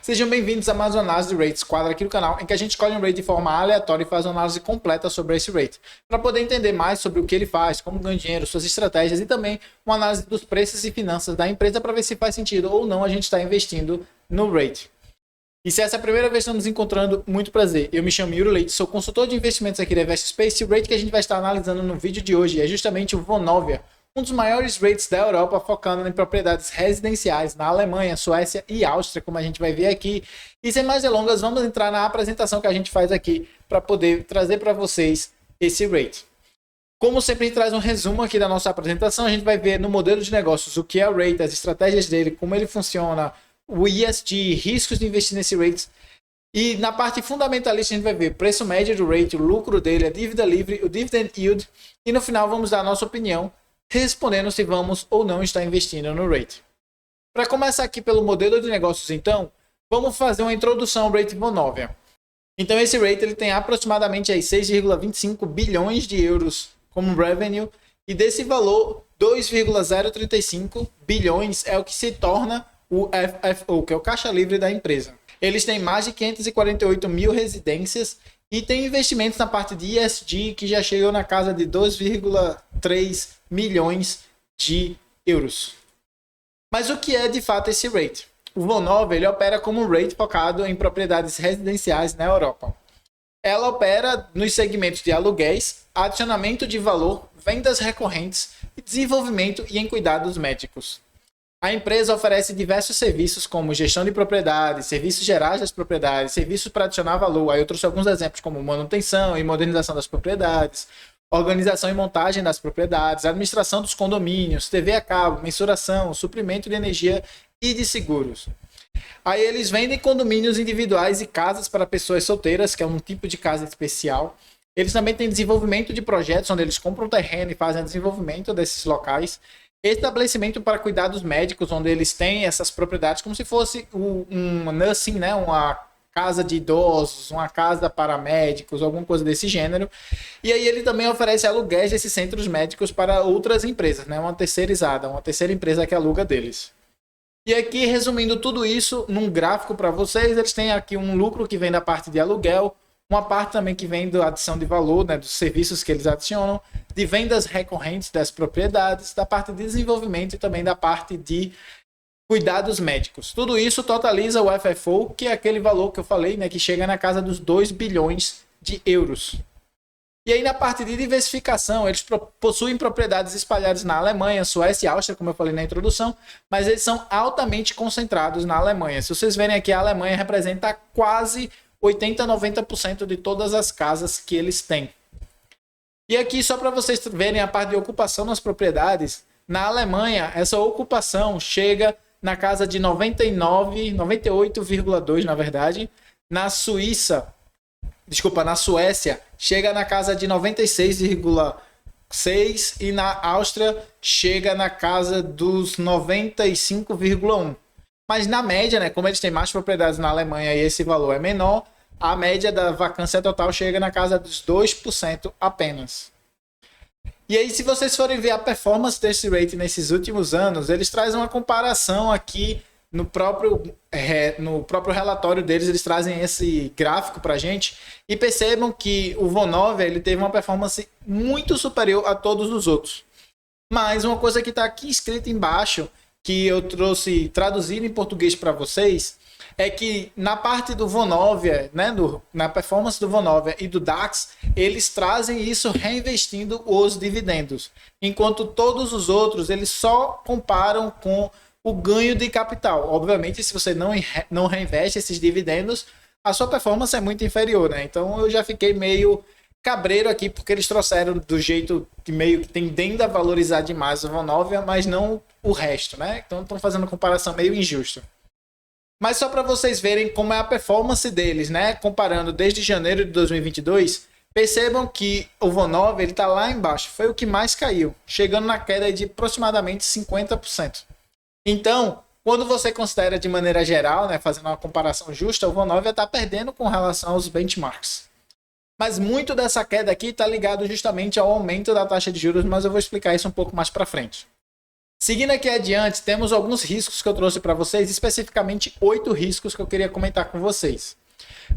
Sejam bem-vindos a mais uma análise de rates quadra aqui no canal, em que a gente escolhe um rate de forma aleatória e faz uma análise completa sobre esse rate, para poder entender mais sobre o que ele faz, como ganha dinheiro, suas estratégias e também uma análise dos preços e finanças da empresa para ver se faz sentido ou não a gente estar investindo no rate. E se essa é a primeira vez que estamos nos encontrando, muito prazer. Eu me chamo Yuri Leite, sou consultor de investimentos aqui da InvestSpace e o rate que a gente vai estar analisando no vídeo de hoje é justamente o Vonovia, um dos maiores rates da Europa, focando em propriedades residenciais na Alemanha, Suécia e Áustria, como a gente vai ver aqui. E sem mais delongas, vamos entrar na apresentação que a gente faz aqui para poder trazer para vocês esse rate. Como sempre, a gente traz um resumo aqui da nossa apresentação. A gente vai ver no modelo de negócios o que é o rate, as estratégias dele, como ele funciona, o ESG, riscos de investir nesse rate. E na parte fundamentalista a gente vai ver o preço médio do rate, o lucro dele, a dívida livre, o dividend yield. E no final vamos dar a nossa opinião, respondendo se vamos ou não estar investindo no rate. Para começar aqui pelo modelo de negócios, então, vamos fazer uma introdução ao rate Vonovia. Então, esse rate ele tem aproximadamente 6,25 bilhões de euros como revenue, e desse valor, 2,035 bilhões é o que se torna o FFO, que é o caixa livre da empresa. Eles têm mais de 548 mil residências e tem investimentos na parte de ESG que já chegou na casa de 2,3 milhões de euros. Mas o que é de fato esse rate? O Vonovia ele opera como um rate focado em propriedades residenciais na Europa. Ela opera nos segmentos de aluguéis, adicionamento de valor, vendas recorrentes, desenvolvimento e em cuidados médicos. A empresa oferece diversos serviços como gestão de propriedades, serviços gerais das propriedades, serviços para adicionar valor. Aí eu trouxe alguns exemplos como manutenção e modernização das propriedades, organização e montagem das propriedades, administração dos condomínios, TV a cabo, mensuração, suprimento de energia e de seguros. Aí eles vendem condomínios individuais e casas para pessoas solteiras, que é um tipo de casa especial. Eles também têm desenvolvimento de projetos, onde eles compram terreno e fazem desenvolvimento desses locais. Estabelecimento para cuidados médicos, onde eles têm essas propriedades como se fosse um nursing, né? Uma casa de idosos, uma casa para médicos, alguma coisa desse gênero. E aí ele também oferece aluguéis desses centros médicos para outras empresas, né? Uma terceirizada, uma terceira empresa que aluga deles. E aqui, resumindo tudo isso num gráfico para vocês, eles têm aqui um lucro que vem da parte de aluguel, uma parte também que vem da adição de valor, né, dos serviços que eles adicionam, de vendas recorrentes das propriedades, da parte de desenvolvimento e também da parte de cuidados médicos. Tudo isso totaliza o FFO, que é aquele valor que eu falei, né, que chega na casa dos 2 bilhões de euros. E aí na parte de diversificação, eles possuem propriedades espalhadas na Alemanha, Suécia e Áustria, como eu falei na introdução, mas eles são altamente concentrados na Alemanha. Se vocês verem aqui, a Alemanha representa quase 80 a 90% de todas as casas que eles têm. E aqui, só para vocês verem a parte de ocupação nas propriedades, na Alemanha, essa ocupação chega na casa de 98,2%, na verdade. Na Suécia, chega na casa de 96,6% e na Áustria chega na casa dos 95,1%. Mas na média, né, como eles têm mais propriedades na Alemanha e esse valor é menor, a média da vacância total chega na casa dos 2% apenas. E aí, se vocês forem ver a performance desse rate nesses últimos anos, eles trazem uma comparação aqui no próprio relatório deles, eles trazem esse gráfico para a gente e percebam que o Vonovia ele teve uma performance muito superior a todos os outros. Mas uma coisa que está aqui escrita embaixo, que eu trouxe traduzido em português para vocês, é que na parte do Vonovia, né, na performance do Vonovia e do DAX, eles trazem isso reinvestindo os dividendos, enquanto todos os outros eles só comparam com o ganho de capital. Obviamente, se você não reinveste esses dividendos, a sua performance é muito inferior, né? Então eu já fiquei meio cabreiro aqui, porque eles trouxeram do jeito que meio que tendendo a valorizar demais o Vonovia, mas não o resto, né? Então estão fazendo uma comparação meio injusta. Mas só para vocês verem como é a performance deles, né? Comparando desde janeiro de 2022, percebam que o Vonovia está lá embaixo. Foi o que mais caiu, chegando na queda de aproximadamente 50%. Então, quando você considera de maneira geral, né, fazendo uma comparação justa, o Vonovia está perdendo com relação aos benchmarks. Mas muito dessa queda aqui está ligado justamente ao aumento da taxa de juros, mas eu vou explicar isso um pouco mais para frente. Seguindo aqui adiante, temos alguns riscos que eu trouxe para vocês, especificamente 8 riscos que eu queria comentar com vocês.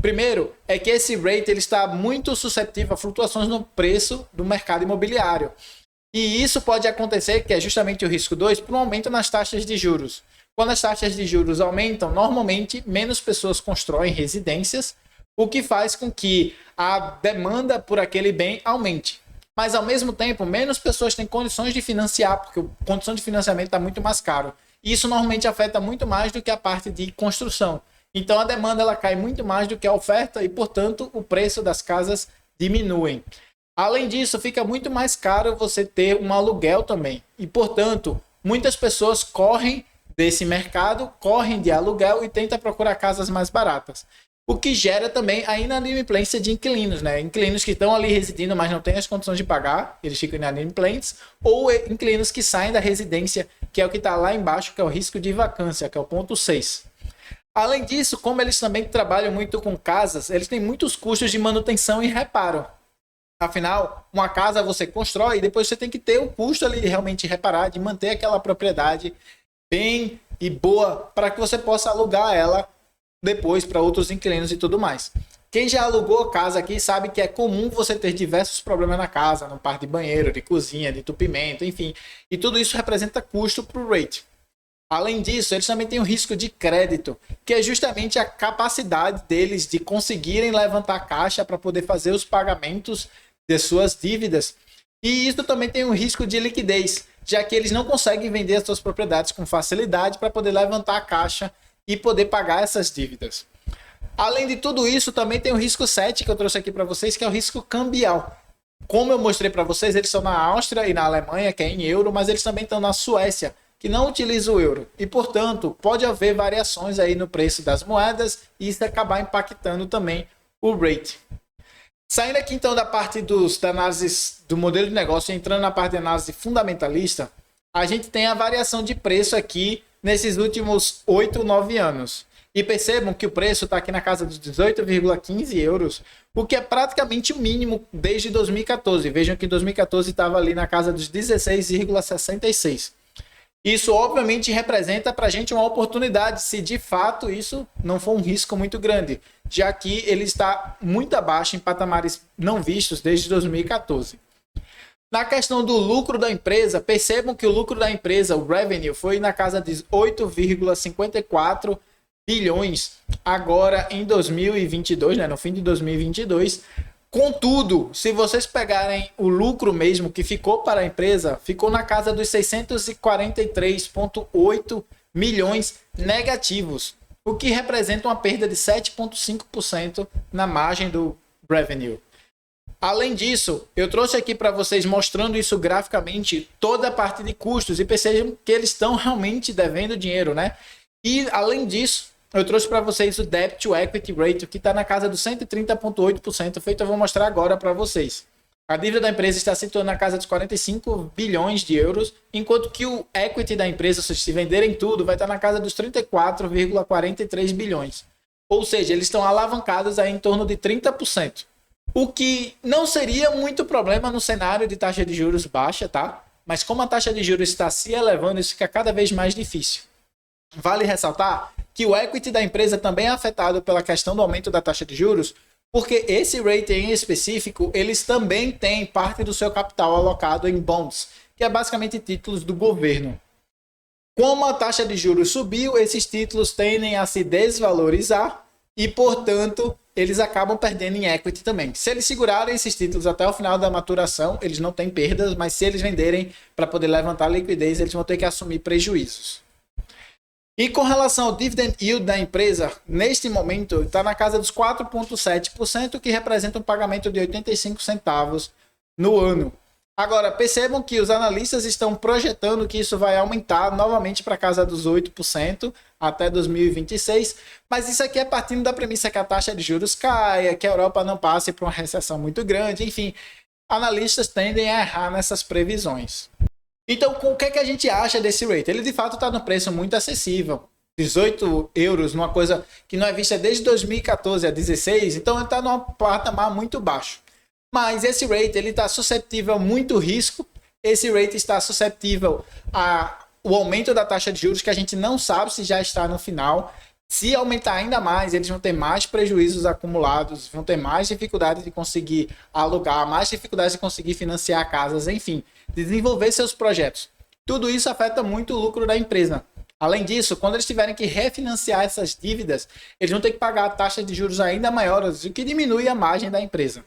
Primeiro, é que esse rate ele está muito suscetível a flutuações no preço do mercado imobiliário. E isso pode acontecer, que é justamente o risco 2, por um aumento nas taxas de juros. Quando as taxas de juros aumentam, normalmente menos pessoas constroem residências, o que faz com que a demanda por aquele bem aumente. Mas, ao mesmo tempo, menos pessoas têm condições de financiar, porque a condição de financiamento está muito mais caro. E isso normalmente afeta muito mais do que a parte de construção. Então, a demanda ela cai muito mais do que a oferta e, portanto, o preço das casas diminuem. Além disso, fica muito mais caro você ter um aluguel também. E, portanto, muitas pessoas correm desse mercado, correm de aluguel e tentam procurar casas mais baratas. O que gera também a inadimplência de inquilinos, né? Inquilinos que estão ali residindo, mas não têm as condições de pagar, eles ficam inadimplentes, ou inquilinos que saem da residência, que é o que está lá embaixo, que é o risco de vacância, que é o ponto 6. Além disso, como eles também trabalham muito com casas, eles têm muitos custos de manutenção e reparo. Afinal, uma casa você constrói e depois você tem que ter o custo ali de realmente reparar, de manter aquela propriedade bem e boa para que você possa alugar ela depois para outros inquilinos e tudo mais. Quem já alugou casa aqui sabe que é comum você ter diversos problemas na casa, no par de banheiro, de cozinha, de entupimento, enfim. E tudo isso representa custo para o rate. Além disso, eles também têm o risco de crédito, que é justamente a capacidade deles de conseguirem levantar caixa para poder fazer os pagamentos de suas dívidas. E isso também tem um risco de liquidez, já que eles não conseguem vender as suas propriedades com facilidade para poder levantar a caixa e poder pagar essas dívidas. Além de tudo isso, também tem o risco 7 que eu trouxe aqui para vocês, que é o risco cambial. Como eu mostrei para vocês, eles estão na Áustria e na Alemanha, que é em euro, mas eles também estão na Suécia, que não utiliza o euro. E, portanto, pode haver variações aí no preço das moedas e isso acabar impactando também o rate. Saindo aqui, então, da parte da análise do modelo de negócio e entrando na parte de análise fundamentalista, a gente tem a variação de preço aqui nesses últimos 8, 9 anos. E percebam que o preço está aqui na casa dos 18,15 euros, o que é praticamente o mínimo desde 2014. Vejam que em 2014 estava ali na casa dos 16,66. Isso, obviamente, representa para a gente uma oportunidade, se de fato isso não for um risco muito grande, já que ele está muito abaixo em patamares não vistos desde 2014. Na questão do lucro da empresa, percebam que o lucro da empresa, o revenue, foi na casa de 8,54 bilhões agora em 2022, né, no fim de 2022. Contudo, se vocês pegarem o lucro mesmo que ficou para a empresa, ficou na casa dos 643,8 milhões negativos, o que representa uma perda de 7,5% na margem do revenue. Além disso, eu trouxe aqui para vocês, mostrando isso graficamente, toda a parte de custos, e percebam que eles estão realmente devendo dinheiro, né? E, além disso, eu trouxe para vocês o Debt to Equity Rate, que está na casa dos 130,8%, feito eu vou mostrar agora para vocês. A dívida da empresa está situando na casa dos 45 bilhões de euros, enquanto que o equity da empresa, se venderem tudo, vai estar na casa dos 34,43 bilhões. Ou seja, eles estão alavancados aí em torno de 30%. O que não seria muito problema no cenário de taxa de juros baixa, tá? Mas como a taxa de juros está se elevando, isso fica cada vez mais difícil. Vale ressaltar que o equity da empresa também é afetado pela questão do aumento da taxa de juros, porque esse rate em específico, eles também têm parte do seu capital alocado em bonds, que é basicamente títulos do governo. Como a taxa de juros subiu, esses títulos tendem a se desvalorizar e, portanto, eles acabam perdendo em equity também. Se eles segurarem esses títulos até o final da maturação, eles não têm perdas, mas se eles venderem para poder levantar liquidez, eles vão ter que assumir prejuízos. E com relação ao dividend yield da empresa, neste momento está na casa dos 4,7%, que representa um pagamento de 85 centavos no ano. Agora, percebam que os analistas estão projetando que isso vai aumentar novamente para a casa dos 8% até 2026, mas isso aqui é partindo da premissa que a taxa de juros caia, que a Europa não passe por uma recessão muito grande, enfim, analistas tendem a errar nessas previsões. Então, o que a gente acha desse rate? Ele de fato está no preço muito acessível, 18 euros, numa coisa que não é vista desde 2014 a 16, então ele está num patamar muito baixo. Mas esse rate está suscetível a muito risco, esse rate está suscetível a o aumento da taxa de juros, que a gente não sabe se já está no final. Se aumentar ainda mais, eles vão ter mais prejuízos acumulados, vão ter mais dificuldade de conseguir alugar, mais dificuldade de conseguir financiar casas, enfim, desenvolver seus projetos. Tudo isso afeta muito o lucro da empresa. Além disso, quando eles tiverem que refinanciar essas dívidas, eles vão ter que pagar taxas de juros ainda maiores, o que diminui a margem da empresa.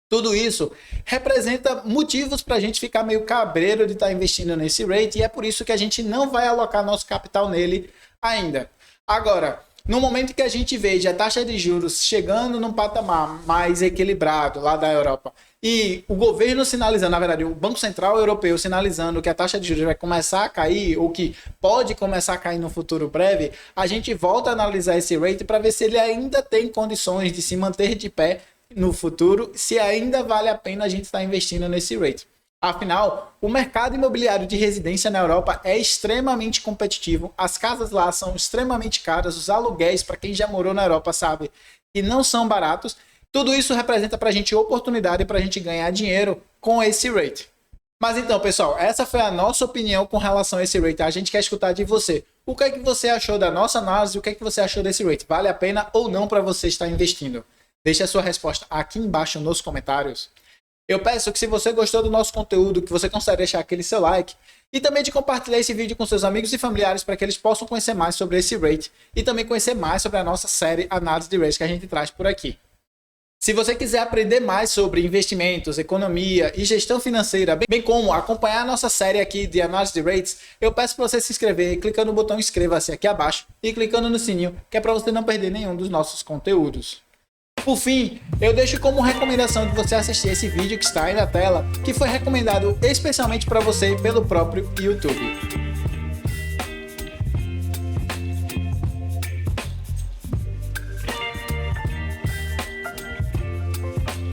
Tudo isso representa motivos para a gente ficar meio cabreiro de estar investindo nesse rate, e é por isso que a gente não vai alocar nosso capital nele ainda. Agora, no momento que a gente veja a taxa de juros chegando num patamar mais equilibrado lá da Europa e o governo sinalizando, na verdade, o Banco Central Europeu sinalizando que a taxa de juros vai começar a cair ou que pode começar a cair no futuro breve, a gente volta a analisar esse rate para ver se ele ainda tem condições de se manter de pé no futuro, se ainda vale a pena a gente estar investindo nesse rate. Afinal, o mercado imobiliário de residência na Europa é extremamente competitivo, as casas lá são extremamente caras, os aluguéis, para quem já morou na Europa sabe, que não são baratos. Tudo isso representa para a gente oportunidade para a gente ganhar dinheiro com esse rate. Mas então, pessoal, essa foi a nossa opinião com relação a esse rate. A gente quer escutar de você. O que é que você achou da nossa análise? O que é que você achou desse rate? Vale a pena ou não para você estar investindo? Deixe a sua resposta aqui embaixo nos comentários. Eu peço que, se você gostou do nosso conteúdo, que você considere deixar aquele seu like e também de compartilhar esse vídeo com seus amigos e familiares para que eles possam conhecer mais sobre esse rate e também conhecer mais sobre a nossa série Análise de Rates que a gente traz por aqui. Se você quiser aprender mais sobre investimentos, economia e gestão financeira, bem como acompanhar a nossa série aqui de Análise de Rates, eu peço para você se inscrever clicando no botão inscreva-se aqui abaixo e clicando no sininho, que é para você não perder nenhum dos nossos conteúdos. Por fim, eu deixo como recomendação de você assistir esse vídeo que está aí na tela, que foi recomendado especialmente para você pelo próprio YouTube.